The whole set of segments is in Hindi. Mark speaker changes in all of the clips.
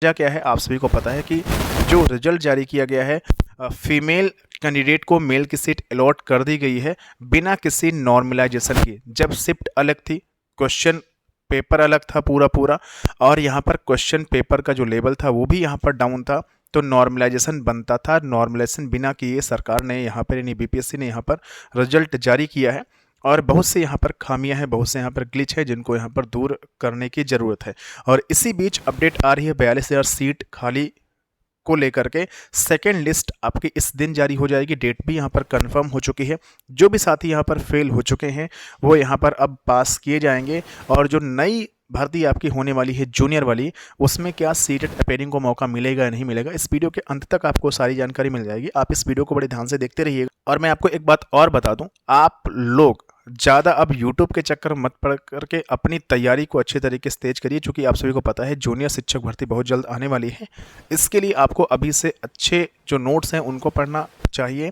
Speaker 1: वजह क्या है, आप सभी को पता है कि जो रिजल्ट जारी किया गया है, फीमेल कैंडिडेट को मेल की सीट अलॉट कर दी गई है बिना किसी नॉर्मलाइजेशन के। जब शिफ्ट अलग थी, क्वेश्चन पेपर अलग था पूरा पूरा, और यहाँ पर क्वेश्चन पेपर का जो लेवल था वो भी यहाँ पर डाउन था, तो नॉर्मलाइजेशन बनता था। नॉर्मलाइजेशन बिना किए सरकार ने यहाँ पर यानी बीपीएससी ने यहाँ पर रिजल्ट जारी किया है, और बहुत से यहाँ पर खामियां हैं, बहुत से यहाँ पर ग्लिच है जिनको यहाँ पर दूर करने की ज़रूरत है। और इसी बीच अपडेट आ रही है 42,000 सीट खाली को लेकर के। सेकेंड लिस्ट आपकी इस दिन जारी हो जाएगी, डेट भी यहाँ पर कंफर्म हो चुकी है। जो भी साथी यहाँ पर फेल हो चुके हैं वो यहाँ पर अब पास किए जाएंगे, और जो नई भर्ती आपकी होने वाली है जूनियर वाली, उसमें क्या सीटेड अपेयरिंग को मौका मिलेगा या नहीं मिलेगा, इस वीडियो के अंत तक आपको सारी जानकारी मिल जाएगी। आप इस वीडियो को बड़े ध्यान से देखते रहिएगा। और मैं आपको एक बात और बता दूं, आप लोग ज़्यादा अब YouTube के चक्कर मत पड़ करके अपनी तैयारी को अच्छे तरीके से तेज करिए, क्योंकि आप सभी को पता है जूनियर शिक्षक भर्ती बहुत जल्द आने वाली है। इसके लिए आपको अभी से अच्छे जो नोट्स हैं उनको पढ़ना चाहिए।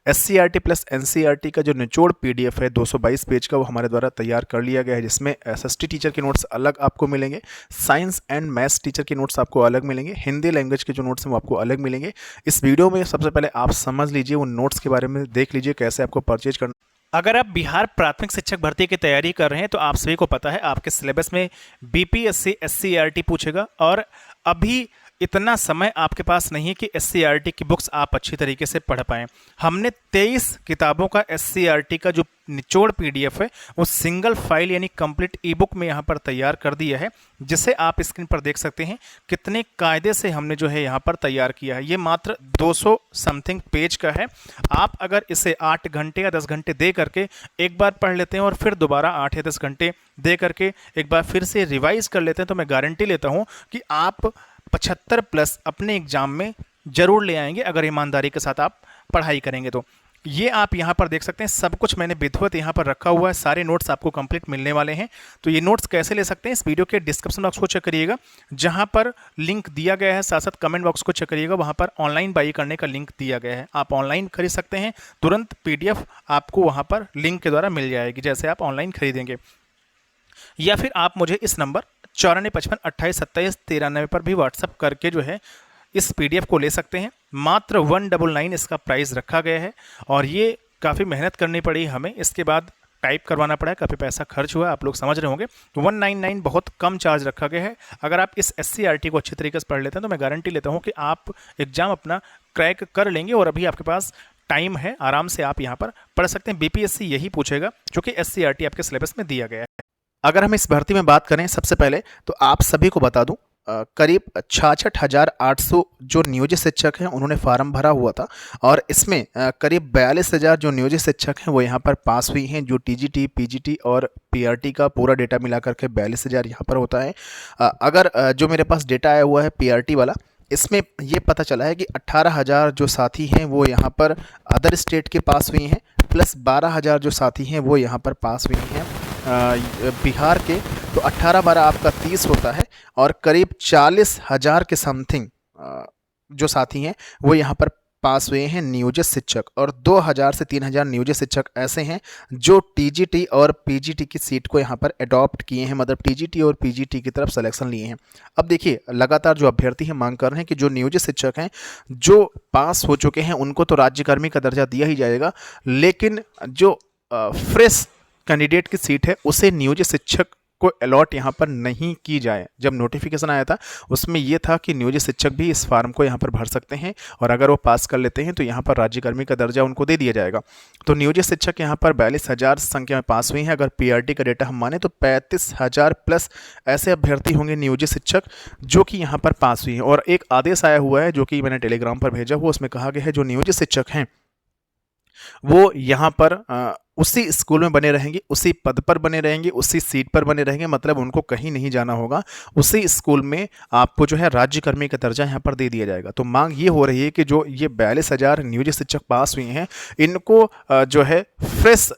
Speaker 1: SCERT प्लस NCERT का जो निचोड़ PDF है 222 पेज का, वो हमारे द्वारा तैयार कर लिया गया है, जिसमें SST टीचर के नोट्स अलग आपको मिलेंगे, साइंस एंड मैथ्स टीचर के नोट्स आपको अलग मिलेंगे, हिंदी लैंग्वेज के जो नोट्स हैं वो आपको अलग मिलेंगे। इस वीडियो में सबसे पहले आप समझ लीजिए, उन नोट्स के बारे में देख लीजिए कैसे आपको परचेज करना। अगर आप बिहार प्राथमिक शिक्षक भर्ती की तैयारी कर रहे हैं तो आप सभी को पता है आपके सिलेबस में BPSC SCERT पूछेगा, और अभी इतना समय आपके पास नहीं है कि SCERT की बुक्स आप अच्छी तरीके से पढ़ पाएं। हमने 23 किताबों का SCERT का जो निचोड़ PDF है वो सिंगल फाइल यानी कंप्लीट ई बुक में यहाँ पर तैयार कर दिया है, जिसे आप स्क्रीन पर देख सकते हैं कितने कायदे से हमने जो है यहाँ पर तैयार किया है। ये मात्र 200 समथिंग पेज का है। आप अगर इसे 8 घंटे या 10 घंटे दे करके एक बार पढ़ लेते हैं और फिर दोबारा 8 या 10 घंटे दे करके एक बार फिर से रिवाइज कर लेते हैं, तो मैं गारंटी लेता हूँ कि आप 75 प्लस अपने एग्जाम में जरूर ले आएंगे, अगर ईमानदारी के साथ आप पढ़ाई करेंगे तो। ये आप यहाँ पर देख सकते हैं, सब कुछ मैंने विधिवत यहाँ पर रखा हुआ है, सारे नोट्स आपको कंप्लीट मिलने वाले हैं। तो ये नोट्स कैसे ले सकते हैं, इस वीडियो के डिस्क्रिप्शन बॉक्स को चेक करिएगा, जहाँ पर लिंक दिया गया है, साथ साथ कमेंट बॉक्स को चेक करिएगा, वहाँ पर ऑनलाइन बाई करने का लिंक दिया गया है। आप ऑनलाइन खरीद सकते हैं, तुरंत PDF आपको वहाँ पर लिंक के द्वारा मिल जाएगी, जैसे आप ऑनलाइन खरीदेंगे। या फिर आप मुझे इस नंबर 9455282793 पर भी व्हाट्सअप करके जो है इस PDF को ले सकते हैं। मात्र 199 इसका प्राइस रखा गया है, और ये काफ़ी मेहनत करनी पड़ी हमें, इसके बाद टाइप करवाना पड़ा है, काफ़ी पैसा खर्च हुआ, आप लोग समझ रहे होंगे। तो 199 बहुत कम चार्ज रखा गया है। अगर आप इस SCERT को अच्छी तरीके से पढ़ लेते हैं तो मैं गारंटी लेता हूँ कि आप एग्जाम अपना क्रैक कर लेंगे, और अभी आपके पास टाइम है, आराम से आप यहाँ पर पढ़ सकते हैं। BPSC यही पूछेगा जो कि SCERT आपके सिलेबस में दिया गया है। अगर हम इस भर्ती में बात करें सबसे पहले, तो आप सभी को बता दूं करीब 66,800 जो नियोजित शिक्षक हैं उन्होंने फार्म भरा हुआ था, और इसमें करीब 42,000 जो नियोजित शिक्षक हैं वो यहाँ पर पास हुई हैं। जो TGT PGT और PRT का पूरा डेटा मिला करके 42,000 यहाँ पर होता है। अगर जो मेरे पास डेटा आया हुआ है PRT वाला, इसमें ये पता चला है कि 18,000 जो साथी हैं वो यहाँ पर अदर स्टेट के पास हुई हैं, प्लस 12,000 जो साथी हैं वो यहाँ पर पास हुई हैं बिहार के। तो 18-12 आपका 30 होता है, और करीब 40,000 के समथिंग जो साथी हैं वो यहाँ पर पास हुए हैं नियोजित शिक्षक, और 2,000 से 3,000 नियोजित शिक्षक ऐसे हैं जो TGT और PGT की सीट को यहाँ पर अडॉप्ट किए हैं, मतलब TGT और PGT की तरफ सिलेक्शन लिए हैं। अब देखिए, लगातार जो अभ्यर्थी हैं मांग कर रहे हैं कि जो नियोजित शिक्षक हैं जो पास हो चुके हैं उनको तो राज्यकर्मी का दर्जा दिया ही जाएगा, लेकिन जो फ्रेश कैंडिडेट की सीट है उसे नियोजित शिक्षक को अलॉट यहाँ पर नहीं की जाए। जब नोटिफिकेशन आया था उसमें यह था कि नियोजित शिक्षक भी इस फार्म को यहाँ पर भर सकते हैं, और अगर वो पास कर लेते हैं तो यहाँ पर राज्यकर्मी का दर्जा उनको दे दिया जाएगा। तो नियोजित शिक्षक यहाँ पर 42,000 संख्या में पास हुई हैं। अगर PRT का डेटा हम माने तो 35,000 प्लस ऐसे अभ्यर्थी होंगे नियोजित शिक्षक जो कि यहाँ पर पास हुई हैं। और एक आदेश आया हुआ है जो कि मैंने टेलीग्राम पर भेजा हुआ, उसमें कहा गया है जो नियोजित शिक्षक हैं वो यहाँ पर उसी स्कूल में बने रहेंगे, उसी पद पर बने रहेंगे, उसी सीट पर बने रहेंगे, मतलब उनको कहीं नहीं जाना होगा, उसी स्कूल में आपको जो है राज्यकर्मी का दर्जा यहाँ पर दे दिया जाएगा। तो मांग ये हो रही है कि जो ये 42,000 नियोजित शिक्षक पास हुए हैं इनको जो है फ्रेश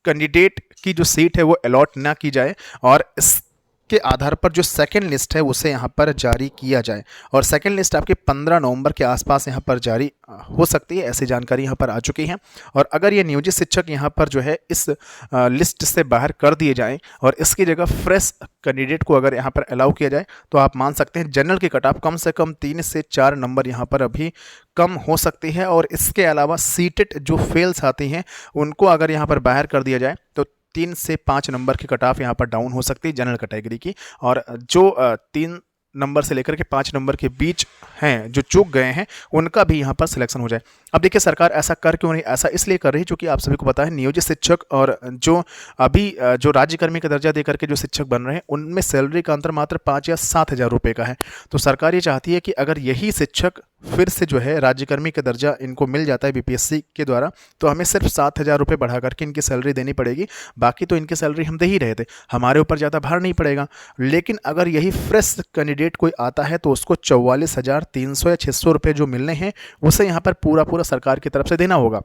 Speaker 1: कैंडिडेट की जो सीट है वो अलॉट ना की जाए, और इस के आधार पर जो सेकंड लिस्ट है उसे यहाँ पर जारी किया जाए। और सेकंड लिस्ट आपके 15 नवंबर के आसपास यहाँ पर जारी हो सकती है, ऐसी जानकारी यहाँ पर आ चुकी है। और अगर ये नियोजित शिक्षक यहाँ पर जो है इस लिस्ट से बाहर कर दिए जाएं और इसकी जगह फ्रेश कैंडिडेट को अगर यहाँ पर अलाउ किया जाए तो आप मान सकते हैं जनरल की कट ऑफ कम से कम 3 से 4 नंबर यहाँ पर अभी कम हो सकती है। और इसके अलावा सीटेट जो फेल्स आती हैं उनको अगर यहाँ पर बाहर कर दिया जाए तो 3 से 5 नंबर की कट ऑफ यहाँ पर डाउन हो सकती है जनरल कैटेगरी की। और जो 3 नंबर से लेकर के 5 नंबर के बीच हैं जो चूक गए हैं उनका भी यहाँ पर सिलेक्शन हो जाए। अब देखिए सरकार ऐसा कर क्यों नहीं, ऐसा इसलिए कर रही है क्योंकि आप सभी को पता है नियोजित शिक्षक और जो अभी जो राज्यकर्मी का दर्जा दे करके जो शिक्षक बन रहे हैं उनमें सैलरी का अंतर मात्र 5 या 7 हज़ार रुपये का है। तो सरकार ये चाहती है कि अगर यही शिक्षक फिर से जो है राज्यकर्मी का दर्जा इनको मिल जाता है बीपीएससी के द्वारा तो हमें सिर्फ 7 हज़ार रुपये बढ़ा करके इनकी सैलरी देनी पड़ेगी। बाकी तो इनकी सैलरी हम दे ही रहे थे, हमारे ऊपर ज़्यादा भार नहीं पड़ेगा। लेकिन अगर यही फ्रेश कैंडिडेट कोई आता है तो उसको 44,300 या 600 रुपये जो मिलने हैं उसे यहाँ पर पूरा सरकार की तरफ से देना होगा।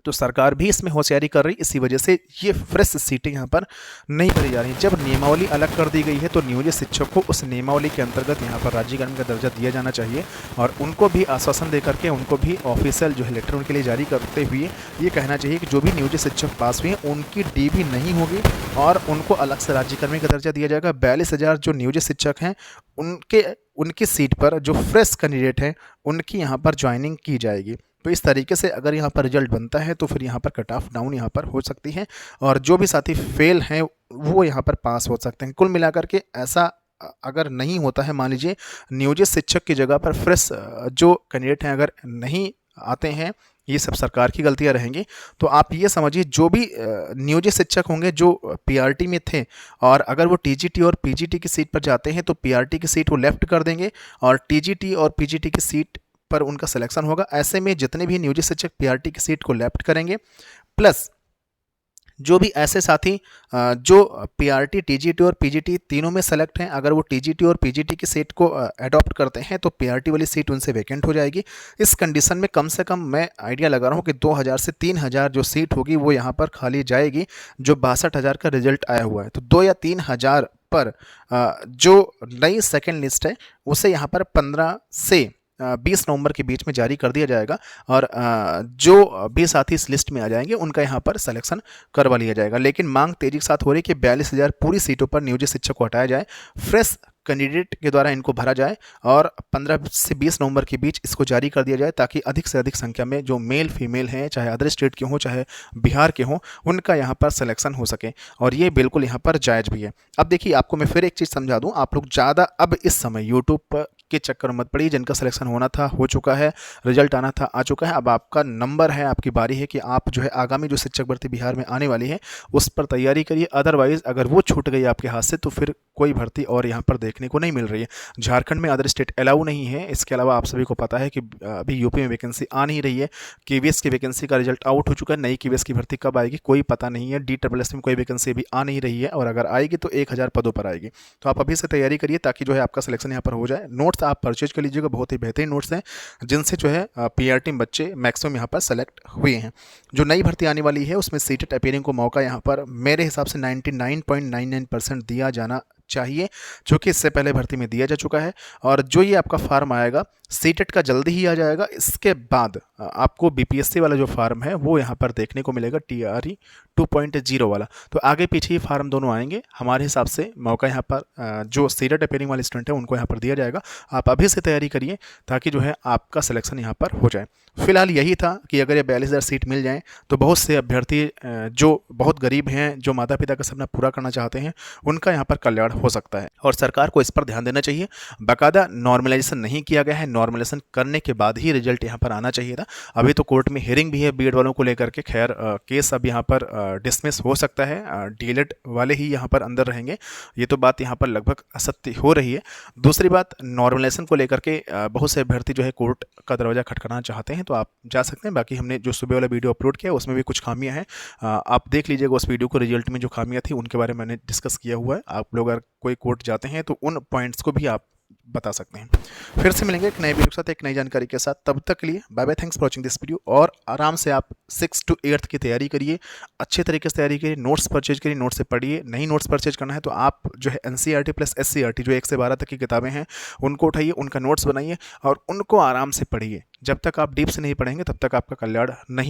Speaker 1: तो सरकार भी इसमें होशियारी कर रही, इसी वजह से ये फ्रेश सीटें यहाँ पर नहीं भरी जा रही। जब नियमावली अलग कर दी गई है तो नियोजित शिक्षक को उस नियमावली के अंतर्गत यहाँ पर राज्यकर्मी का दर्जा दिया जाना चाहिए और उनको भी आश्वासन दे करके उनको भी ऑफिशियल जो है लेटर उनके लिए जारी करते हुए ये कहना चाहिए कि जो भी नियोजित शिक्षक पास हुए हैं उनकी डीबी नहीं होगी और उनको अलग से राज्यकर्मी का दर्जा दिया जाएगा। 42,000 जो नियोजित शिक्षक हैं उनकी सीट पर जो फ्रेश कैंडिडेट हैं उनकी यहाँ पर ज्वाइनिंग की जाएगी। तो इस तरीके से अगर यहाँ पर रिजल्ट बनता है तो फिर यहाँ पर कट ऑफ डाउन यहाँ पर हो सकती है और जो भी साथी फेल हैं वो यहाँ पर पास हो सकते हैं। कुल मिलाकर के ऐसा अगर नहीं होता है, मान लीजिए नियोजित शिक्षक की जगह पर फ्रेश जो कैंडिडेट हैं अगर नहीं आते हैं, ये सब सरकार की गलतियां रहेंगी। तो आप ये समझिए जो भी नियोजित शिक्षक होंगे जो पीआरटी में थे और अगर वो टीजीटी और पीजीटी की सीट पर जाते हैं तो पीआरटी की सीट वो लेफ्ट कर देंगे और टीजीटी और पीजीटी की सीट पर उनका सिलेक्शन होगा। ऐसे में जितने भी नियोजित शिक्षक पीआरटी की सीट को लेफ्ट करेंगे प्लस जो भी ऐसे साथी जो पीआरटी, टीजीटी और पीजीटी तीनों में सेलेक्ट हैं, अगर वो टीजीटी और पीजीटी की सीट को अडॉप्ट करते हैं तो पीआरटी वाली सीट उनसे वैकेंट हो जाएगी। इस कंडीशन में कम से कम मैं आइडिया लगा रहा हूँ कि 2,000 से 3,000 जो सीट होगी वो यहाँ पर खाली जाएगी जो 62,000 का रिजल्ट आया हुआ है। तो 2 या 3,000 पर जो नई सेकेंड लिस्ट है उसे यहाँ पर 15 से 20 नवंबर के बीच में जारी कर दिया जाएगा और जो भी साथी इस लिस्ट में आ जाएंगे उनका यहाँ पर सिलेक्शन करवा लिया जाएगा। लेकिन मांग तेजी के साथ हो रही है कि 42,000 पूरी सीटों पर नियोजित शिक्षक को हटाया जाए, फ्रेश कैंडिडेट के द्वारा इनको भरा जाए और 15 से 20 नवंबर के बीच इसको जारी कर दिया जाए ताकि अधिक से अधिक संख्या में जो मेल फीमेल हैं, चाहे अदर स्टेट के हों चाहे बिहार के हों, उनका यहाँ पर सिलेक्शन हो सके और ये बिल्कुल यहाँ पर जायज़ भी है। अब देखिए आपको मैं फिर एक चीज़ समझा दूँ, आप लोग ज़्यादा अब इस समय यूट्यूब पर के चक्कर मत पड़िए। जिनका सिलेक्शन होना था हो चुका है, रिजल्ट आना था आ चुका है। अब आपका नंबर है, आपकी बारी है कि आप जो है आगामी जो शिक्षक भर्ती बिहार में आने वाली है उस पर तैयारी करिए। अदरवाइज अगर वो छूट गई आपके हाथ से तो फिर कोई भर्ती और यहाँ पर देखने को नहीं मिल रही है। झारखंड में अदर स्टेट अलाउ नहीं है। इसके अलावा आप सभी को पता है कि अभी यूपी में वैकेंसी आ नहीं रही है। केवीएस की वैकेंसी का रिजल्ट आउट हो चुका है, नई केवीएस की भर्ती कब आएगी कोई पता नहीं है। DSS में कोई वैकेंसी अभी आ नहीं रही है और अगर आएगी तो 1,000 पदों पर आएगी। तो आप अभी से तैयारी करिए ताकि जो है आपका सिलेक्शन यहाँ पर हो जाए। नोट्स आप परचेज कर लीजिएगा, बहुत ही बेहतरीन नोट्स हैं जिनसे जो है पीआरटी बच्चे मैक्सिमम यहाँ पर सेलेक्ट हुए हैं। जो नई भर्ती आने वाली है उसमें सीटेट अपीयरिंग को मौका यहाँ पर मेरे हिसाब से 99.99% दिया जाना चाहिए, जो कि इससे पहले भर्ती में दिया जा चुका है। और जो ये आपका फार्म आएगा सीटेट का जल्दी ही आ जाएगा। इसके बाद आपको बीपीएससी वाला जो फार्म है वो यहाँ पर देखने को मिलेगा, TRE 2.0 वाला। तो आगे पीछे ही फार्म दोनों आएंगे। हमारे हिसाब से मौका यहाँ पर जो सीटेट अपीयरिंग वाले स्टूडेंट है उनको यहाँ पर दिया जाएगा। आप अभी से तैयारी करिए ताकि जो है आपका सिलेक्शन यहाँ पर हो जाए। फिलहाल यही था कि अगर ये 42,000 सीट मिल जाएँ तो बहुत से अभ्यर्थी जो बहुत गरीब हैं, जो माता पिता का सपना पूरा करना चाहते हैं, उनका यहाँ पर कल्याण हो सकता है और सरकार को इस पर ध्यान देना चाहिए। बाकायदा नॉर्मलाइजेशन नहीं किया गया है, नॉर्मलाइजेशन करने के बाद ही रिजल्ट यहाँ पर आना चाहिए था। अभी तो कोर्ट में हियरिंग भी है बीएड वालों को लेकर के। खैर केस अब यहाँ पर डिसमिस हो सकता है, डीएलएड वाले ही यहाँ पर अंदर रहेंगे। ये तो बात यहाँ पर लगभग असत्य हो रही है। दूसरी बात, नॉर्मलाइजेशन को लेकर के बहुत से अभ्यर्थी जो है कोर्ट का दरवाजा खटखटाना चाहते हैं तो आप जा सकते हैं। बाकी हमने जो सुबह वाला वीडियो अपलोड किया उसमें भी कुछ खामियां हैं, आप देख लीजिएगा उस वीडियो को। रिजल्ट में जो खामियां थी उनके बारे में मैंने डिस्कस किया हुआ है। आप लोग अगर कोई कोर्ट जाते हैं तो उन पॉइंट्स को भी आप बता सकते हैं। फिर से मिलेंगे एक नए वीडियो के साथ, एक नई जानकारी के साथ। तब तक के लिए bye bye, thanks for watching this video. और आराम से आप 6 to 8th की तैयारी करिए, अच्छे तरीके से तैयारी करिए, नोट्स परचेज करिए, नोट्स से पढ़िए। नहीं नोट्स परचेज करना है तो आप जो है NCERT प्लस SCERT जो 1 से 12 तक की किताबें हैं उनको उठाइए, उनका नोट्स बनाइए और उनको आराम से पढ़िए। जब तक आप डीप से नहीं पढ़ेंगे तब तक आपका कल्याण नहीं